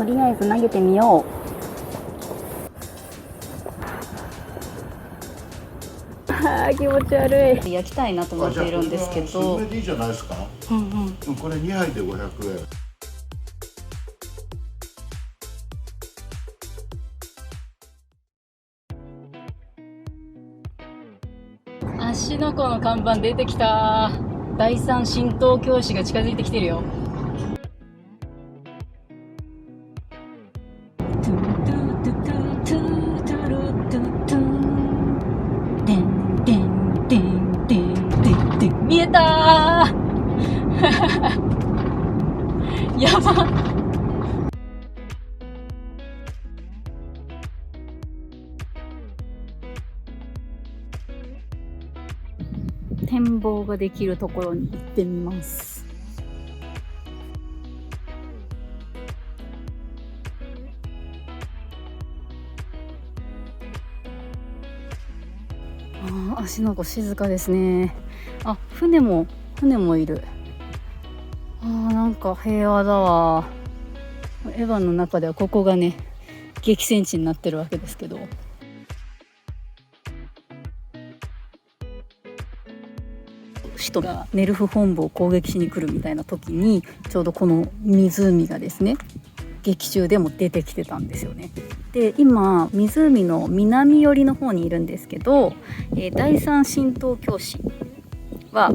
とりあえず投げてみよう。気持ち悪い。焼きたいなと思っているんですけど。それでいいじゃないですか。これ2杯で500円。芦ノ湖の看板出てきた。第三神道教師が近づいてきてるよ。見えたーやば。展望ができるところに行ってみます。芦ノ湖静かですね。船もいる。なんか平和だわ。エヴァの中ではここがね激戦地になってるわけですけど、使徒がネルフ本部を攻撃しに来るみたいな時にちょうどこの湖がですね劇中でも出てきてたんですよね。で今湖の南寄りの方にいるんですけど、第三神道教師は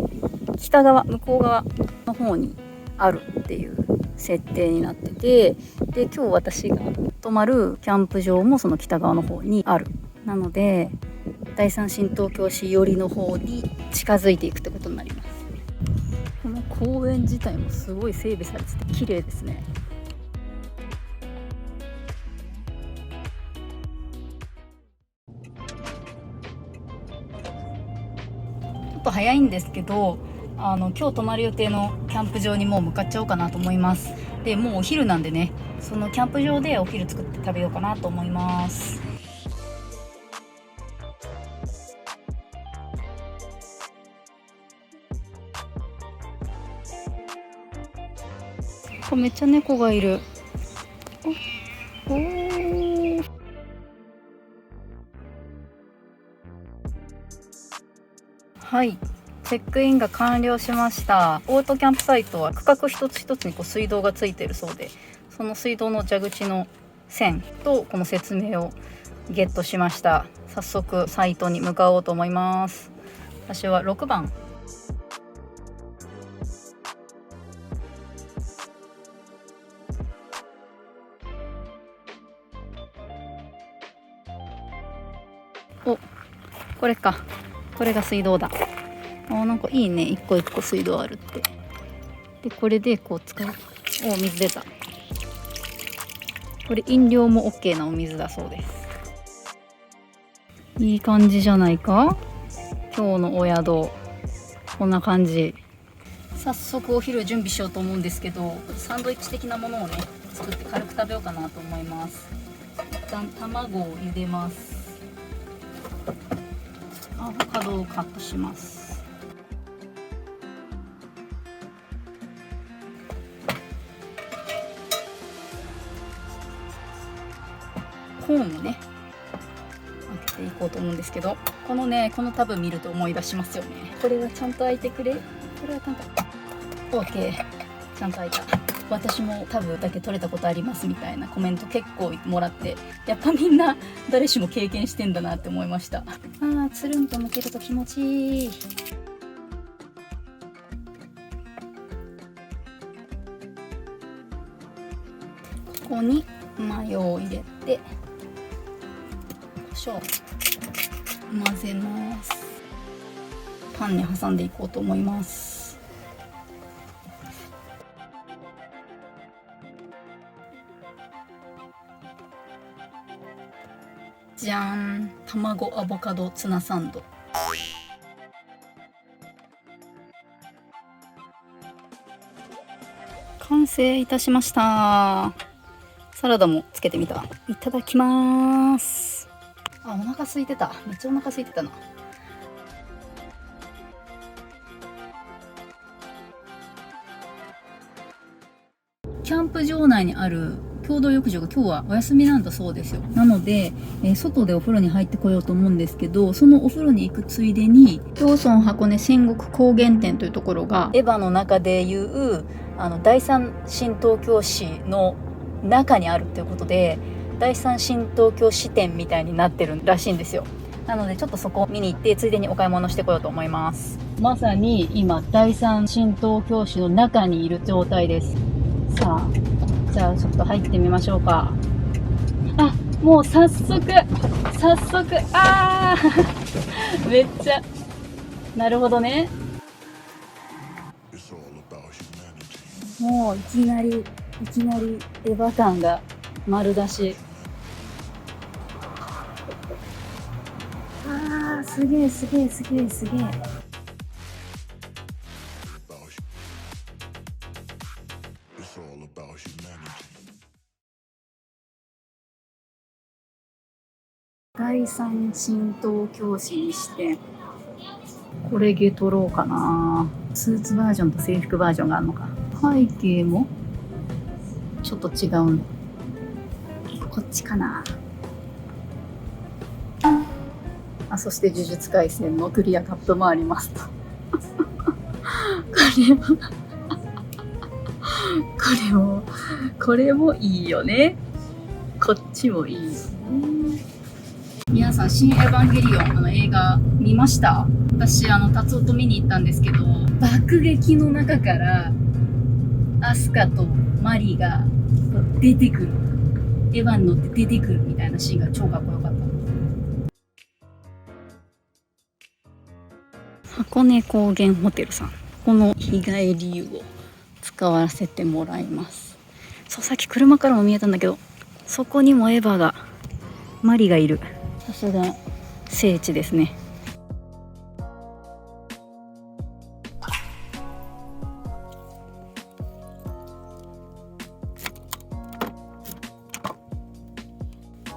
北側向こう側の方にあるっていう設定になってて、で今日私が泊まるキャンプ場もその北側の方にある。なので第三神道教師寄りの方に近づいていくってことになります。この公園自体もすごい整備されてて綺麗ですね。ちょっと早いんですけど、今日泊まる予定のキャンプ場にもう向かっちゃおうかなと思います。でもうお昼なんでね、そのキャンプ場でお昼作って食べようかなと思います。めっちゃ猫がいる。はい、チェックインが完了しました。オートキャンプサイトは区画一つ一つに水道がついているそうで、その水道の蛇口の線とこの説明をゲットしました。早速サイトに向かおうと思います。私は6番。これか。これが水道だ。なんかいいね。一個一個水道あるって。でこれでこう使う。水出た。これ飲料も OK なお水だそうです。いい感じじゃないか。今日のお宿こんな感じ。早速お昼準備しようと思うんですけど、サンドイッチ的なものをね作って軽く食べようかなと思います。一旦卵を茹でます。アボカドをカットします。コーンをね開けていこうと思うんですけど、このタブ見ると思い出しますよね。これがちゃんと開いてくれ。これはなんか OK、 ちゃんと開いた。私もタブだけ取れたことありますみたいなコメント結構もらって、やっぱみんな誰しも経験してんだなって思いました。つるんとむけると気持ちいい。ここにマヨを入れて胡椒混ぜます。パンに挟んでいこうと思います。じゃーん、卵アボカドツナサンド。完成いたしました。サラダもつけてみた。いただきます。お腹空いてた。めっちゃお腹空いてたな。キャンプ場内にある共同浴場が今日はお休みなんだそうですよ。なので、外でお風呂に入ってこようと思うんですけど、そのお風呂に行くついでにローソン箱根戦国高原店というところがエヴァの中でいう第三新東京市の中にあるっていうことで、第三新東京支店みたいになってるらしいんですよ。なのでちょっとそこを見に行ってついでにお買い物してこようと思います。まさに今第三新東京市の中にいる状態です。さあ、じゃあちょっと入ってみましょうか。あ、もう早速めっちゃ、なるほどね。もういきなりエヴァ感が丸出し。すげえ。第三新東京市にして、これゲ取ろうかな。スーツバージョンと制服バージョンがあるのか。背景もちょっと違うの。こっちかな。そして呪術廻戦のクリアカップもありますと。これもいいよね。こっちもいいよね。皆さん、新エヴァンゲリオンの映画見ました？私達夫と見に行ったんですけど、爆撃の中からアスカとマリが出てくる、エヴァに乗って出てくるみたいなシーンが超かっこよかった。箱根高原ホテルさん、この日帰り湯を使わせてもらいます。そう、さっき車からも見えたんだけど、そこにもエヴァが、マリがいる。さすが聖地ですね。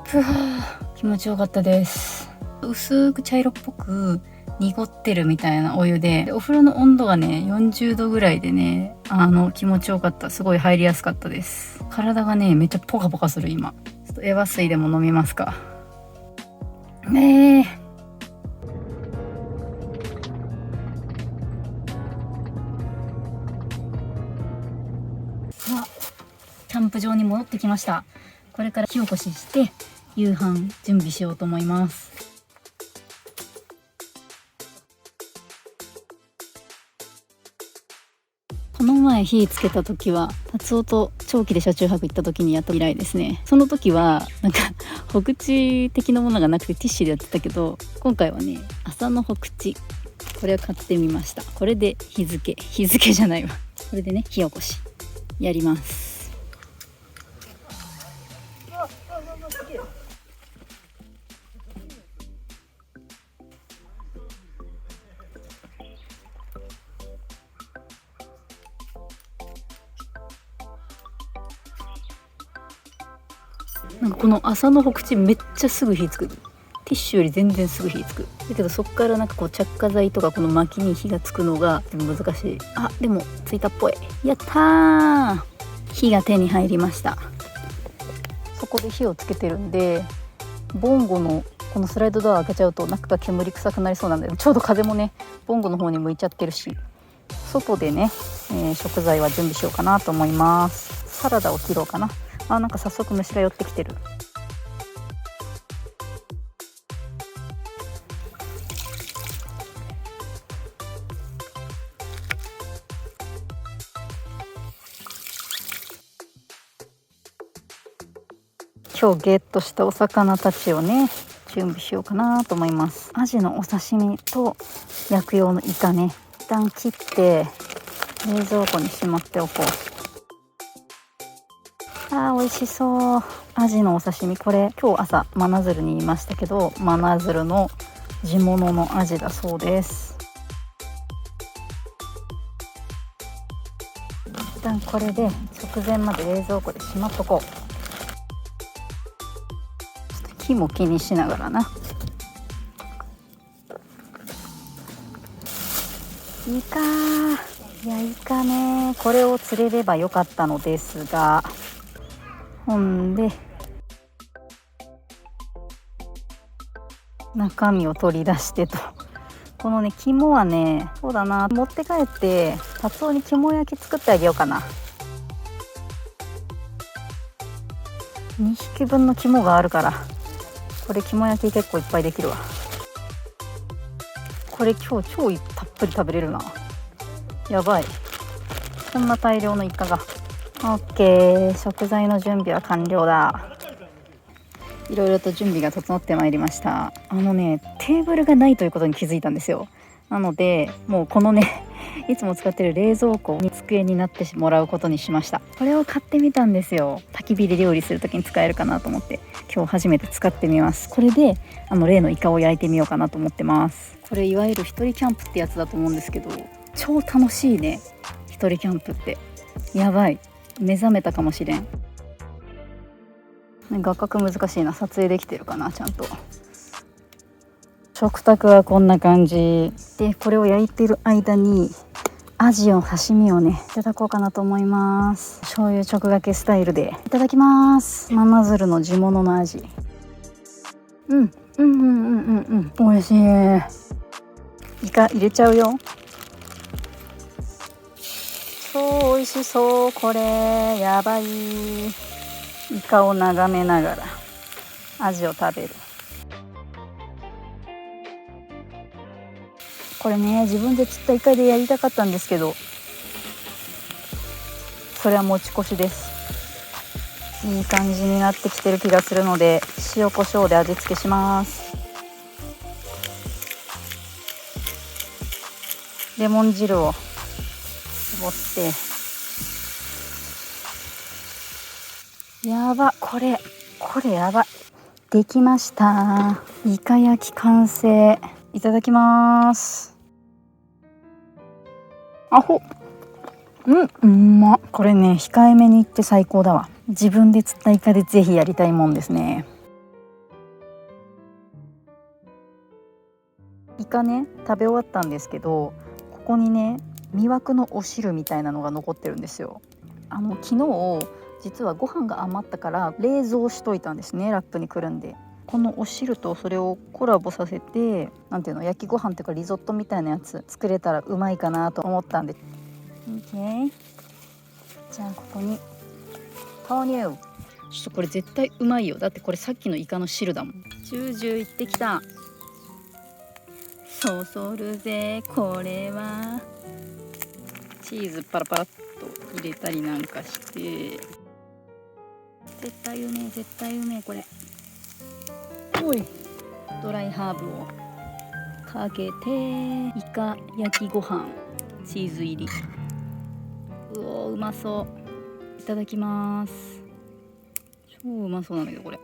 ふわー、気持ちよかったです。薄く茶色っぽく濁ってるみたいなお湯で、お風呂の温度がね40度ぐらいでね、気持ちよかった。すごい入りやすかったです。体がねめっちゃポカポカする今。ちょっとエヴァ水でも飲みますか。キャンプ場に戻ってきました。これから火起こしして夕飯準備しようと思います。この前火つけた時は達夫と長期で車中泊行った時にやった以来ですね。その時はなんかほぐち的なものがなくてティッシュでやってたけど、今回はね麻のほくち、これを買ってみました。これで日付じゃないわ、これでね火起こしやります。なんかこの麻のほくちめっちゃすぐ火つく。ティッシュより全然すぐ火つく。だけどそっからなんかこう着火剤とかこの薪に火がつくのが難しい。あ、でもついたっぽい。やったー、火が手に入りました。そこで火をつけてるんで、ボンゴのこのスライドドア開けちゃうと中が煙臭くなりそうなんで、ちょうど風もねボンゴの方に向いちゃってるし、外でね、食材は準備しようかなと思います。サラダを切ろうかな。なんか早速虫が寄ってきてる。今日ゲットしたお魚たちをね準備しようかなと思います。アジのお刺身と薬用のイカね、一旦切って冷蔵庫にしまっておこう。美味しそう。アジのお刺身、これ今日朝真鶴にいましたけど、真鶴の地物のアジだそうです。一旦これで直前まで冷蔵庫でしまっとこう。ちょっと火も気にしながらな。イカね、これを釣れればよかったのですが、ほんで中身を取り出してと、このね肝はね、そうだな、持って帰ってカツオに肝焼き作ってあげようかな。2匹分の肝があるから、これ肝焼き結構いっぱいできるわ。これ今日超たっぷり食べれるな。やばい、こんな大量のイカが。オッケー、食材の準備は完了だ。いろいろと準備が整ってまいりました。テーブルがないということに気づいたんですよ。なのでもうこのねいつも使ってる冷蔵庫に机になってもらうことにしました。これを買ってみたんですよ。焚き火で料理する時に使えるかなと思って、今日初めて使ってみます。これで例のイカを焼いてみようかなと思ってます。これいわゆる一人キャンプってやつだと思うんですけど、超楽しいね。一人キャンプってやばい、目覚めたかもしれん。画角難しいな、撮影できてるかなちゃんと。食卓はこんな感じで、これを焼いてる間にアジの刺身をねいただこうかなと思います。醤油直がけスタイルでいただきます。真鶴の地物のアジ。美味しい。イカ入れちゃうよ。超美味しそう。これやばい。イカを眺めながらアジを食べる。これね、自分で釣ったイカでやりたかったんですけど、それは持ち越しです。いい感じになってきてる気がするので、塩コショウで味付けします。レモン汁を絞って、やば、これやばい。できました。イカ焼き完成。いただきます。うまっ。これね、控えめにいって最高だわ。自分で釣ったイカでぜひやりたいもんですね。イカね、食べ終わったんですけど、ここにね魅惑のお汁みたいなのが残ってるんですよ。昨日実はご飯が余ったから冷蔵しといたんですね、ラップにくるんで。このお汁とそれをコラボさせて、なんていうの、焼きご飯っていうかリゾットみたいなやつ作れたらうまいかなと思ったんで。 OK、 じゃあここに投入。ちょっとこれ絶対うまいよ。だってこれさっきのイカの汁だもん。ジュージューいってきた。そそるぜ。これはチーズパラパラっと入れたりなんかして、絶対うめえ、絶対うめえこれ。おい、ドライハーブをかけて、イカ焼きご飯チーズ入り。うおー、うまそう。いただきます。超うまそうなんだけどこれ。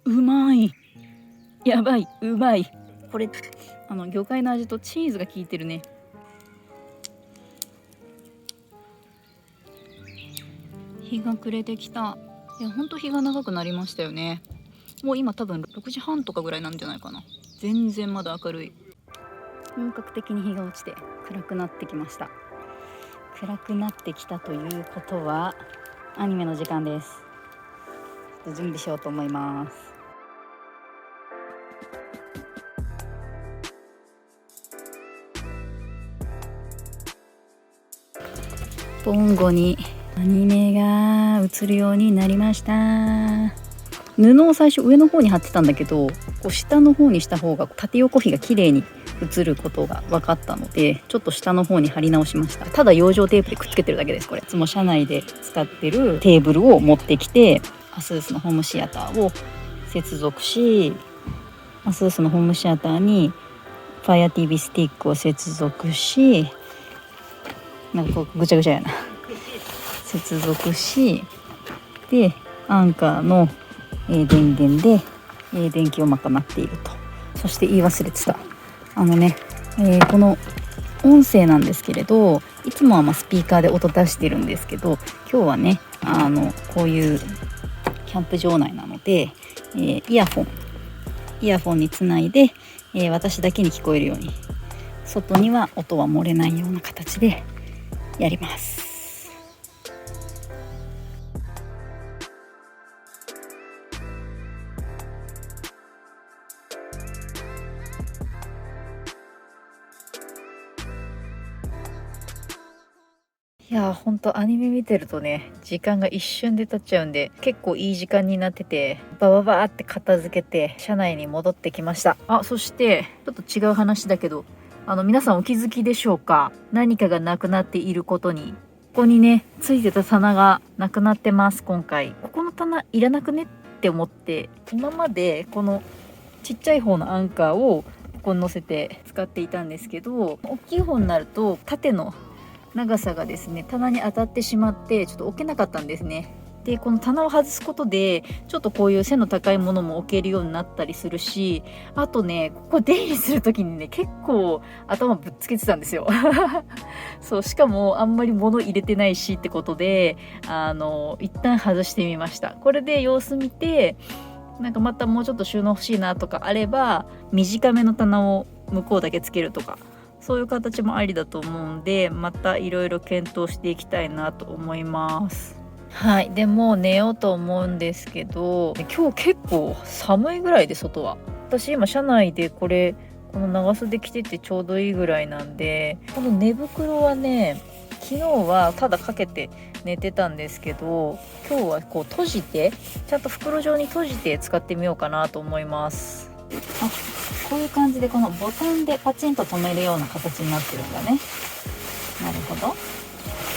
うまい。やばい、うまい。これ魚介の味とチーズが効いてるね。日が暮れてきた。いや、ほんと日が長くなりましたよね。もう今多分6時半とかぐらいなんじゃないかな。全然まだ明るい。本格的に日が落ちて暗くなってきました。暗くなってきたということはアニメの時間です。準備しようと思います。ボンゴにアニメが映るようになりました。布を最初上の方に貼ってたんだけど、こう下の方にした方が縦横比が綺麗に映ることが分かったので、ちょっと下の方に貼り直しました。ただ養生テープでくっつけてるだけです。これいつも社内で使ってるテーブルを持ってきて、アスースのホームシアターを接続し、アスースのホームシアターに Fire TV スティックを接続し、なんかこうぐちゃぐちゃやな接続し、でアンカーの電源で電気を賄っていると。そして言い忘れてた、この音声なんですけれど、いつもはスピーカーで音出してるんですけど、今日はねこういうキャンプ場内なので、イヤフォンにつないで、私だけに聞こえるように、外には音は漏れないような形でやります。いやー、ほんとアニメ見てるとね、時間が一瞬で経っちゃうんで、結構いい時間になってて、バババーって片付けて車内に戻ってきました。あ、そしてちょっと違う話だけど、皆さんお気づきでしょうか？何かがなくなっていることに。ここにね、ついてた棚がなくなってます。今回ここの棚いらなくねって思って、今までこのちっちゃい方のアンカーをここに乗せて使っていたんですけど、大きい方になると縦の長さがですね、棚に当たってしまってちょっと置けなかったんですね。でこの棚を外すことでちょっとこういう背の高いものも置けるようになったりするし、あとね、ここ出入りする時にね、結構頭ぶっつけてたんですよそう、しかもあんまり物入れてないしってことで、一旦外してみました。これで様子見て、なんかまたもうちょっと収納欲しいなとかあれば、短めの棚を向こうだけつけるとか、そういう形もありだと思うんで、またいろいろ検討していきたいなと思います。はい、でもう寝ようと思うんですけど、今日結構寒いぐらいで、外は。私今車内でこの長袖着ててちょうどいいぐらいなんで、この寝袋はね、昨日はただかけて寝てたんですけど、今日はこう閉じて、ちゃんと袋状に閉じて使ってみようかなと思います。あ、こういう感じでこのボタンでパチンと止めるような形になってるんだね。なるほど。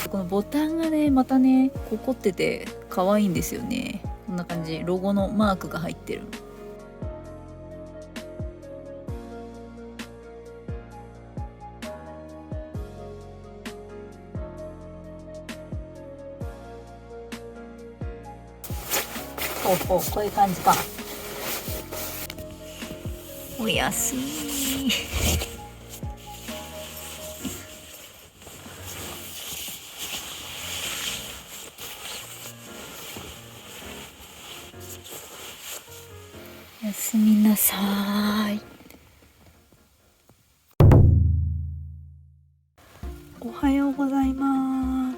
このボタンがね、またね、こう凝ってて可愛いんですよね。こんな感じ、ロゴのマークが入ってる。ほうほう、こういう感じか。おやすみ。おやすみなさい。おはようございます。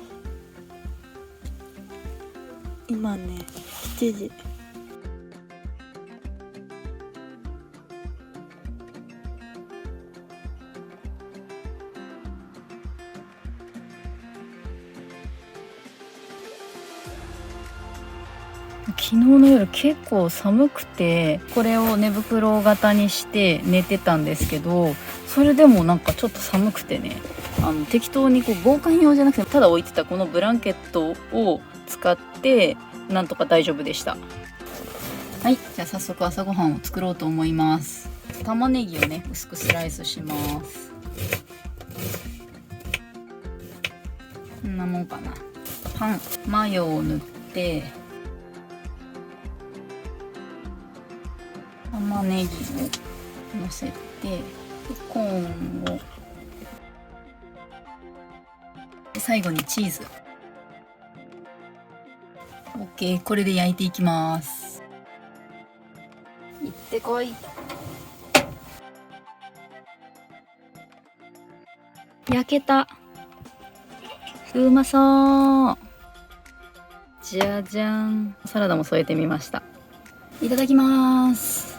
今ね、7時。昨日の夜結構寒くて、これを寝袋型にして寝てたんですけど、それでもなんかちょっと寒くてね、適当にこう防寒用じゃなくてただ置いてたこのブランケットを使ってなんとか大丈夫でした。はい、じゃあ早速朝ごはんを作ろうと思います。玉ねぎをね、薄くスライスします。こんなもんかな。パンマヨを塗って、玉ねぎをのせて、コーンを、で最後にチーズ。 OK、 これで焼いていきます。いってこい。焼けた。うまそう。じゃじゃん。サラダも添えてみました。いただきます。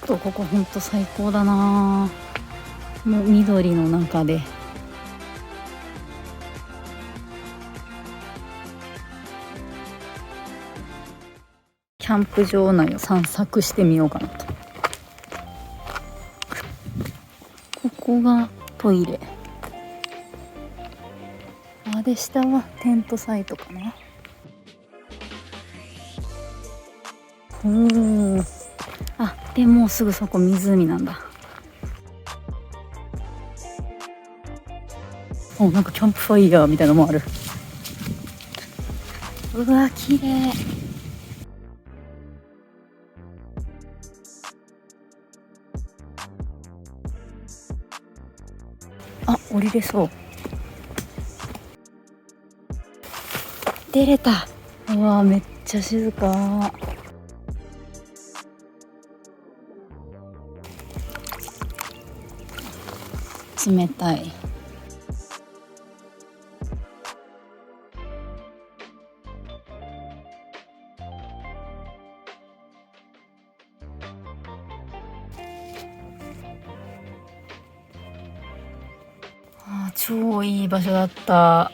ちょっとここほんと最高だな。もう緑の中でキャンプ場内を散策してみようかなと。ここがトイレ。で下はテントサイトかな。でもうすぐそこ湖なんだ。なんかキャンプファイヤーみたいなのもある。うわ、綺麗。降りれそう。出れた。うわ、めっちゃ静か。冷たい。超いい場所だった。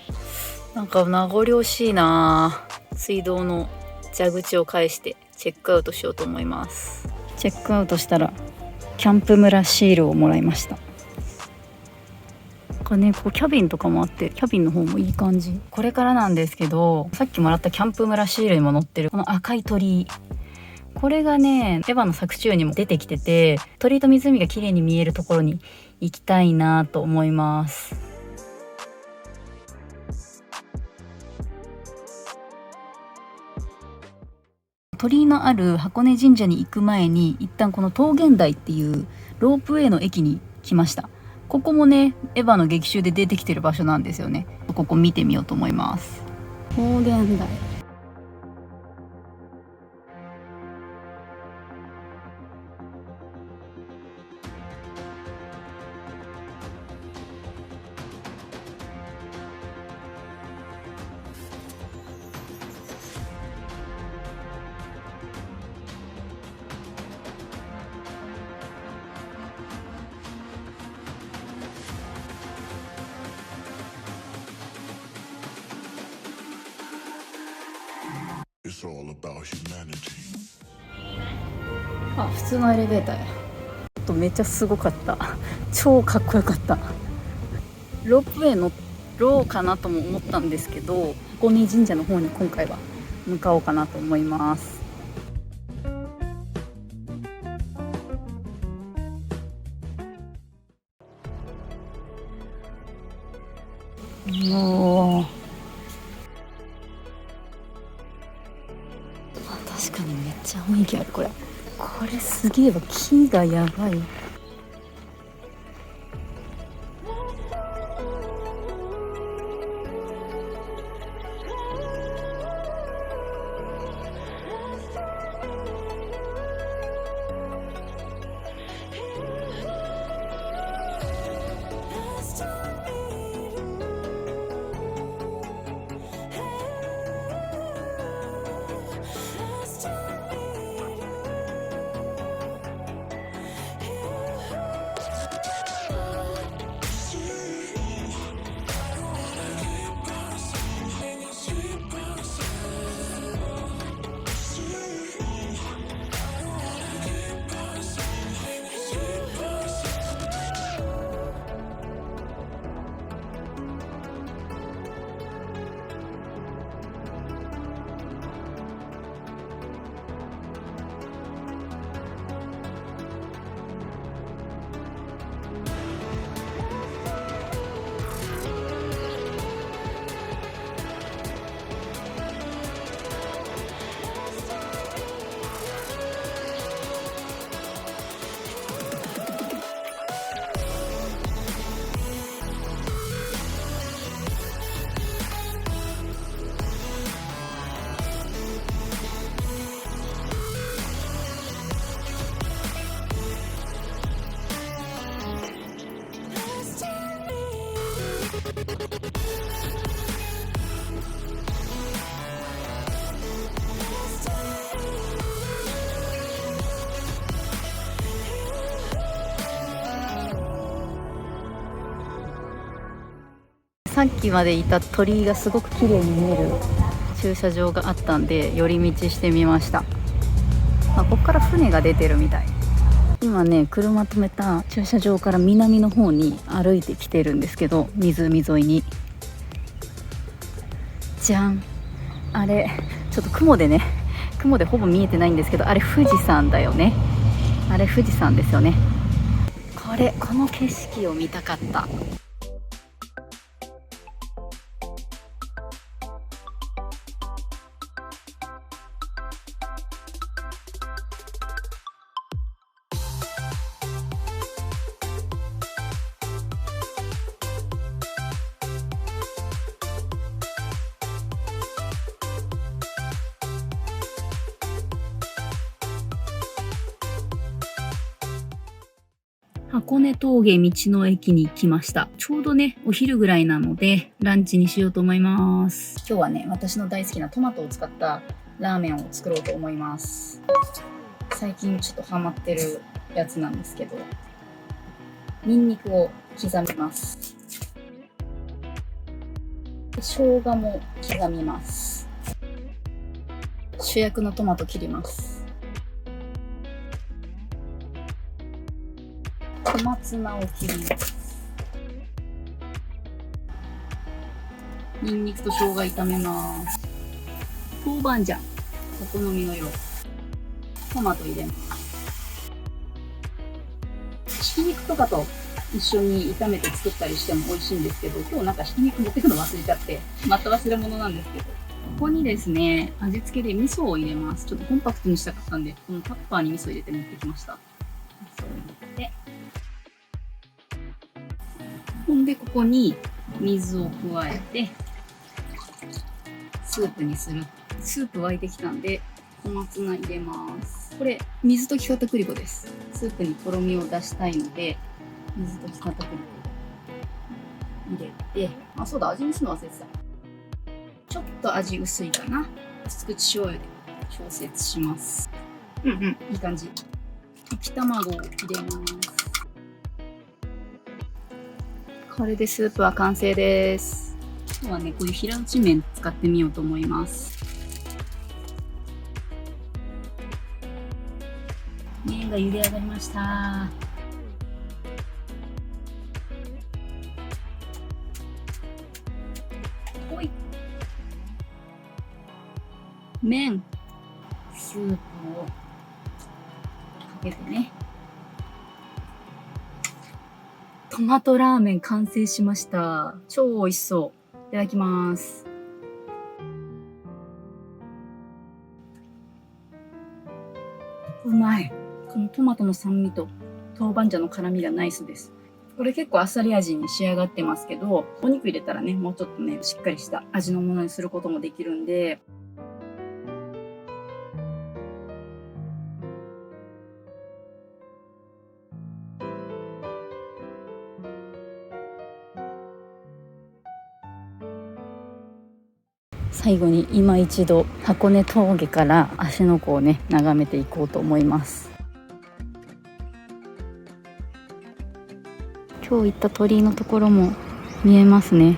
なんか名残惜しいな。水道の蛇口を返してチェックアウトしようと思います。チェックアウトしたらキャンプ村シールをもらいました。こうキャビンとかもあって、キャビンの方もいい感じ。これからなんですけど、さっきもらったキャンプ村シールにも載ってるこの赤い鳥居、これがねエヴァの作中にも出てきてて、鳥居と湖が綺麗に見えるところに行きたいなと思います。鳥居のある箱根神社に行く前に一旦この桃源台っていうロープウェイの駅に来ました。ここもねエヴァの劇中で出てきてる場所なんですよね。ここ見てみようと思います。桃源台、It's all about humanity. あ、普通のエレベーターや。ちょっとめっちゃすごかった。超かっこよかった。ロープウェイ乗ろうかなとも思ったんですけど、箱根神社の方に今回は向かおうかなと思います。おー、確かにめっちゃ雰囲気ある。これすげえわ。木がやばい。さっきまでいた鳥居がすごく綺麗に見える駐車場があったんで寄り道してみました。ここから船が出てるみたい。今ね車止めた駐車場から南の方に歩いてきてるんですけど、湖沿いにじゃん、あれちょっと雲でほぼ見えてないんですけど、あれ富士山だよね。あれ富士山ですよね。この景色を見たかった。箱根峠道の駅に来ました。ちょうどねお昼ぐらいなのでランチにしようと思います。今日はね私の大好きなトマトを使ったラーメンを作ろうと思います。最近ちょっとハマってるやつなんですけど、ニンニクを刻みます。生姜も刻みます。主役のトマト切ります。小松菜を切ります。ニンニクと生姜炒めます。豆板醤、お好みの量。トマト入れます。ひき肉とかと一緒に炒めて作ったりしても美味しいんですけど、今日なんかひき肉持ってくの忘れちゃって、また忘れ物なんですけど。ここにですね、味付けで味噌を入れます。ちょっとコンパクトにしたかったんで、このタッパーに味噌入れて持ってきました。味噌を入れて、ほんでここに水を加えて、スープにする。スープ沸いてきたんで、小松菜入れます。これ、水溶き片栗粉です。スープにとろみを出したいので、水溶き片栗粉入れて、あ、そうだ、味見するの忘れてた。ちょっと味薄いかな。薄口醤油で調節します。いい感じ。溶き卵を入れます。これでスープは完成です。今日はね、こういう平打ち麺使ってみようと思います。麺が茹で上がりました。ほい。麺、スープをかけてね。トマトラーメン完成しました。超美味しそう。いただきます。うまい。このトマトの酸味と豆板醤の辛みがナイスです。これ結構あっさり味に仕上がってますけど、お肉入れたらね、もうちょっとね、しっかりした味のものにすることもできるんで、最後に今一度箱根峠から芦ノ湖をね眺めていこうと思います。今日行った鳥居のところも見えますね。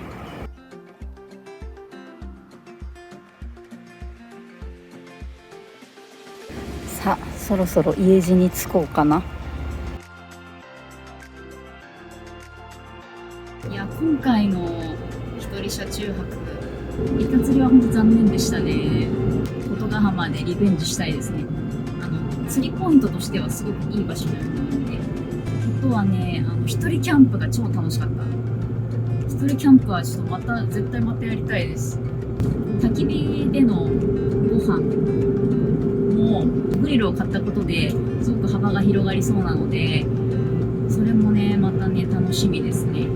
さあそろそろ家路に着こうかな。いや今回の一人車中泊板釣りは本当残念でしたね。琴ヶ浜でリベンジしたいですね。釣りポイントとしてはすごくいい場所なので、あとはね、一人キャンプが超楽しかった。一人キャンプはちょっと絶対またやりたいです。焚き火でのご飯もグリルを買ったことですごく幅が広がりそうなので、それもね、またね、楽しみですね。